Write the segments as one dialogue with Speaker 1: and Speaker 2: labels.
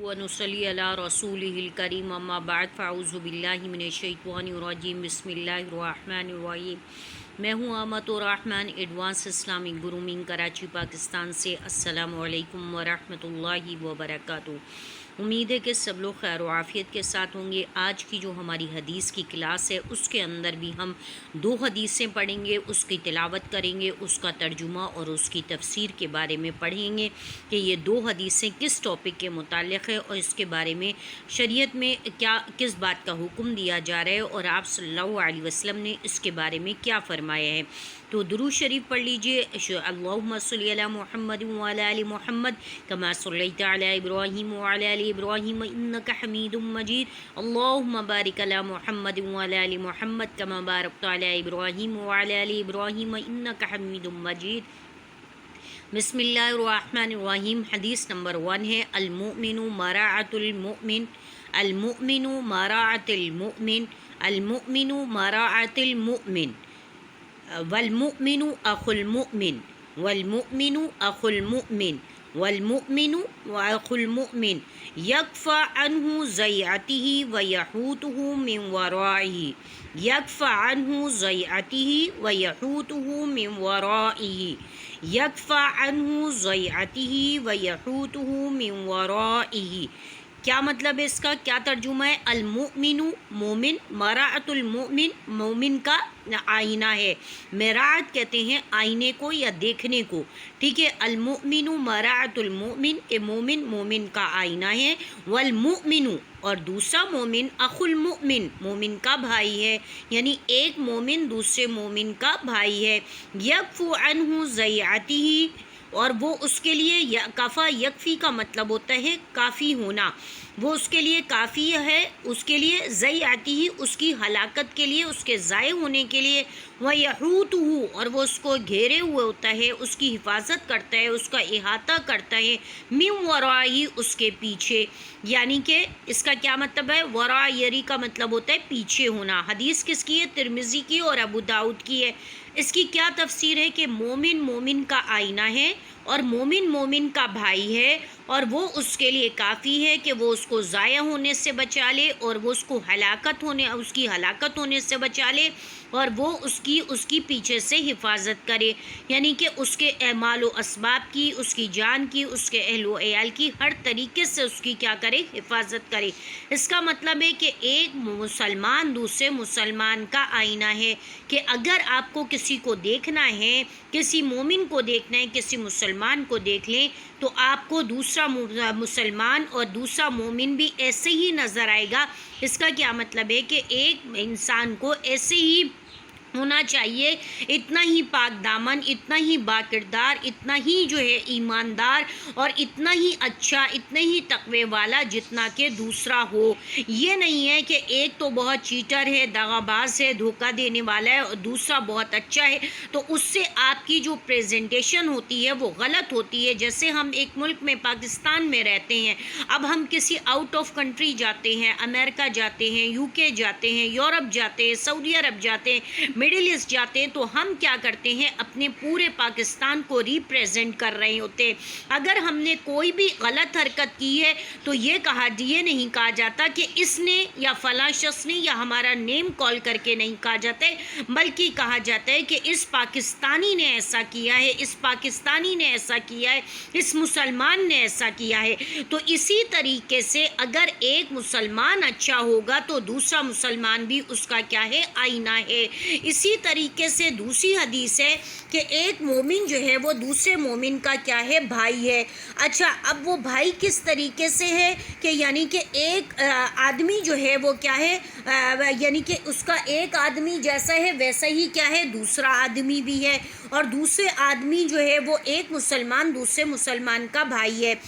Speaker 1: व नुसल्ली अला रसूलिहिल करीम अम्मा बाद फ़अऊज़ु बिल्लाहि मिनश्शैतानिर्रजीम बिस्मिल्लाहिर्रहमानिर्रहीम। मैं हूँ आमत और Rahman advance Islamic grooming Karachi Pakistan से। अस्सलामु अलैकुम व रहमतुल्लाहि व बरकातुहू। उम्मीद है कि सब लोग खैर व आफ़ियत के साथ होंगे। आज की जो हमारी हदीस की क्लास है उसके अंदर भी हम 2 हदीसें पढ़ेंगे, उसकी तिलावत करेंगे, उसका तर्जुमा और उसकी तफसीर के बारे में पढ़ेंगे कि ये 2 हदीसें किस टॉपिक के मुताल्लिक़ है और इसके बारे में शरीयत में क्या किस बात का हुक्म दिया जा रहा है और आप सल्लल्लाहु अलैहि वसल्लम ने इसके बारे में क्या फ़रमाया है। तो दुरूद शरीफ पढ़ लीजिए। अल्लाहुम्मा सल्लि अला मुहम्मद व अला आलि मुहम्मद कमा सल्लैता अला इब्राहीम व अला आलि इब्राहीम इन्नका हमीदुम मजीद। अल्लाहुम्मा बारिक अला मुहम्मद व अला आलि मुहम्मद कमा बारकता अला इब्राहीम व अला आलि इब्राहीम इन्नका हमीदुम मजीद। बिस्मिल्लाहिर्रहमानिर्रहीम। हदीस नंबर 1 है अल-मुअमिनु मराअतुल मुअमिन, अल-मुअमिनु मराअतुल मुअमिन, अल-मुअमिनु मराअतुल मुअमिन, वल-मुअमिनु अखुल मुअमिन, वल-मुअमिनु अखुल मुअमिन, वल-मुअमिनु अखुल मुअमिन यकफ़ा अन्हु ज़ैअतिही व यहूतुहु मिन वराइही, यकफ़ा अन्हु ज़ैअतिही व यहूतुहु मिन वराइही, यकफ़ा अन्हु ज़ैअतिही व यहूतुहु मिन वराइही। क्या मतलब है इसका, क्या तर्जुमा है। अल-मुअमिनु मोमिन, मराअतुल मुअमिन मोमिन का आईना है। मराअत कहते हैं आईने को या देखने को, ठीक है। अल-मुअमिनु मराअतुल मुअमिन के मोमिन मोमिन का आईना है। वल मुअमिनु और दूसरा मोमिन अखुल मुअमिन मोमिन का भाई है, यानी एक मोमिन दूसरे मोमिन का भाई है। यकफ़ु अन्हु ज़ैअतिही और वो उसके लिए कफ़ा यकफ़ी का मतलब होता है काफ़ी होना, वो उसके लिए काफ़ी है, उसके लिए ज़ैअतिही उसकी हलाकत के लिए, उसके ज़ाय होने के लिए। वह यहूतुहु और वो उसको घेरे हुए होता है, उसकी हिफाजत करता है, उसका इहाता करता है। मिन वराई उसके पीछे, यानी कि इसका क्या मतलब है। वरायरी का मतलब होता है पीछे होना। हदीस किसकी है, तिरमिज़ी की और अबू दाऊद की है। इसकी क्या तफसीर है कि मोमिन मोमिन का आईना है और मोमिन मोमिन का भाई है और वो उसके लिए काफ़ी है कि वो उसको ज़ाया होने से बचा ले और वो उसको उसकी हलाकत होने से बचा ले और वो उसकी पीछे से हिफाजत करे, यानी कि उसके अमाल व असबाब की, उसकी जान की, उसके अहल व अयाल की हर तरीके से उसकी क्या करे, हिफाजत करे। इसका मतलब है कि एक मुसलमान दूसरे मुसलमान का आईना है कि अगर आपको किसी को देखना है, किसी मोमिन को देखना है, किसी मुसलमान को देख लें तो आपको दूसरा मुसलमान और दूसरा मोमिन भी ऐसे ही नज़र आएगा। इसका क्या मतलब है कि एक इंसान को ऐसे ही होना चाहिए, इतना ही पाक दामन, इतना ही बाकिरदार, इतना ही जो है ईमानदार और इतना ही अच्छा, इतने ही तकवे वाला जितना कि दूसरा हो। ये नहीं है कि एक तो बहुत चीटर है, दगाबाज है, धोखा देने वाला है और दूसरा बहुत अच्छा है, तो उससे आपकी जो प्रेजेंटेशन होती है वो गलत होती है। जैसे हम एक मुल्क में पाकिस्तान में रहते हैं, अब हम किसी आउट ऑफ कंट्री जाते हैं, अमेरिका जाते हैं, यूके जाते हैं, यूरोप जाते हैं, सऊदी अरब जाते हैं, मिडिल ईस्ट जाते हैं, तो हम क्या करते हैं, अपने पूरे पाकिस्तान को रिप्रेजेंट कर रहे होते हैं। अगर हमने कोई भी गलत हरकत की है तो ये नहीं कहा जाता कि इसने या फलां शख्स ने या हमारा नेम कॉल करके नहीं कहा जाता है, बल्कि कहा जाता है कि इस पाकिस्तानी ने ऐसा किया है, इस पाकिस्तानी ने ऐसा किया है, इस मुसलमान ने ऐसा किया है। तो इसी तरीके से अगर एक मुसलमान अच्छा होगा तो दूसरा मुसलमान भी उसका क्या है, आईना है। इसी तरीके से दूसरी हदीस है कि एक मोमिन जो है वो दूसरे मोमिन का क्या है, भाई है। अच्छा, अब वो भाई किस तरीके से है कि यानी कि एक आदमी जो है वो क्या है, यानी कि उसका एक आदमी जैसा है वैसा ही क्या है दूसरा आदमी भी है, और दूसरे आदमी जो है वो एक मुसलमान दूसरे मुसलमान का भाई है।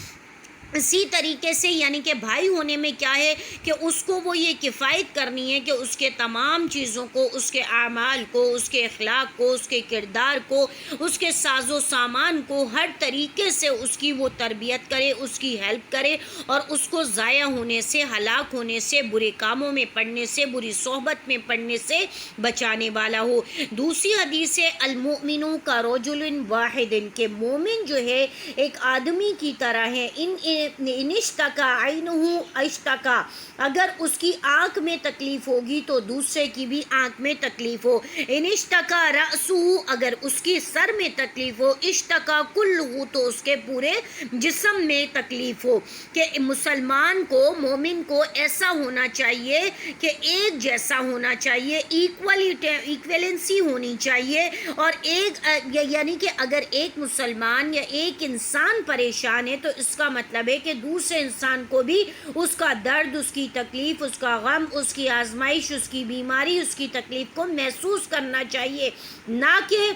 Speaker 1: इसी तरीके से यानी कि भाई होने में क्या है कि उसको वो ये किफ़ायत करनी है कि उसके तमाम चीज़ों को, उसके आमाल को, उसके अखलाक को, उसके किरदार को, उसके साजो सामान को हर तरीके से उसकी वो तरबियत करे, उसकी हेल्प करे और उसको ज़ाया होने से, हलाक होने से, बुरे कामों में पड़ने से, बुरी सोहबत में पड़ने से बचाने वाला हो। दूसरी हदीस है अल-मुअमिनु का रजुलिन वाहिदिन के मोमिन जो है एक आदमी की तरह है। इन انشتکا عینہ اشتکا، اگر اس کی آنکھ میں تکلیف ہوگی تو دوسرے کی بھی آنکھ میں تکلیف ہو. انشتکا رأسہ، اگر اس کی سر میں تکلیف ہو، اشتکا کلہ، تو اس کے پورے جسم میں تکلیف ہو. کہ مسلمان کو، مومن کو ایسا ہونا چاہیے کہ ایک جیسا ہونا چاہیے، ایکویلنسی ہونی چاہیے. اور یعنی کہ اگر ایک مسلمان یا ایک انسان پریشان ہے تو اس کا مطلب ہے کہ دوسرے انسان کو بھی اس کا درد، اس کی تکلیف، اس کا غم، اس کی آزمائش، اس کی بیماری، اس کی تکلیف کو محسوس کرنا چاہیے، نہ کہ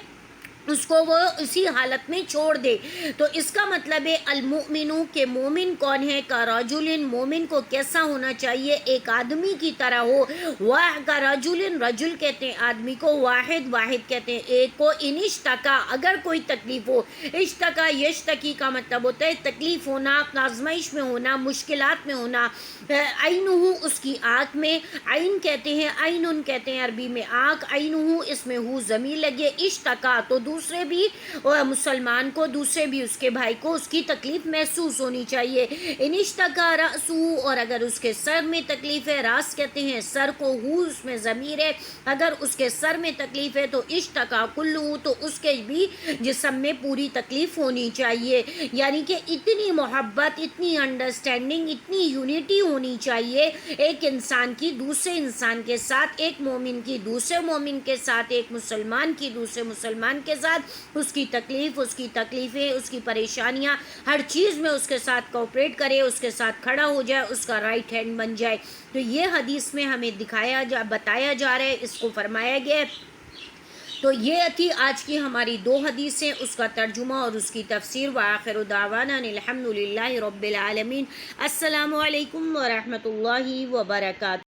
Speaker 1: اس کو وہ اسی حالت میں چھوڑ دے. تو اس کا مطلب ہے المؤمن، کہ مومن کون ہے، کرجل، مومن کو کیسا ہونا چاہیے، ایک آدمی کی طرح ہو. کرجل، رجل کہتے ہیں آدمی کو، واحد، واحد کہتے ہیں ایک کو. انشتکا، اگر کوئی تکلیف ہو، اشتکا یشتکی کا مطلب ہوتا ہے تکلیف ہونا، آزمائش میں ہونا، مشکلات میں ہونا. عینہ، اس کی آنکھ میں، عین کہتے ہیں، عینن کہتے ہیں عربی میں آنکھ. عینہ، اس میں ہو ضمیر لگے. اشتکا، تو دوسرے بھی مسلمان کو، دوسرے بھی اس کے بھائی کو اس کی تکلیف محسوس ہونی چاہیے. انشتکا رأسہ، اور اگر اس کے سر میں تکلیف ہے، راس کہتے ہیں سر کو، ہو اس میں ضمیر ہے، اگر اس کے سر میں تکلیف ہے تو اشتکا کلہ، تو اس کے بھی جسم میں پوری تکلیف ہونی چاہیے. یعنی کہ اتنی محبت، اتنی انڈرسٹینڈنگ، اتنی یونٹی ہونی چاہیے ایک انسان کی دوسرے انسان کے ساتھ، ایک مومن کی دوسرے مومن کے ساتھ، ایک مسلمان کی دوسرے مسلمان کے ساتھ. اس کی تکلیف، اس کی تکلیفیں، اس کی پریشانیاں، ہر چیز میں اس کے ساتھ کوآپریٹ کرے، اس کے ساتھ کھڑا ہو جائے، اس کا رائٹ ہینڈ بن جائے. تو یہ حدیث میں ہمیں بتایا جا رہا ہے، اس کو فرمایا گیا ہے. تو یہ تھی آج کی ہماری 2 حدیثیں، اس کا ترجمہ اور اس کی تفسیر. وآخر دعوانا الحمدللہ رب العالمین. السلام علیکم ورحمۃ اللہ وبرکاتہ.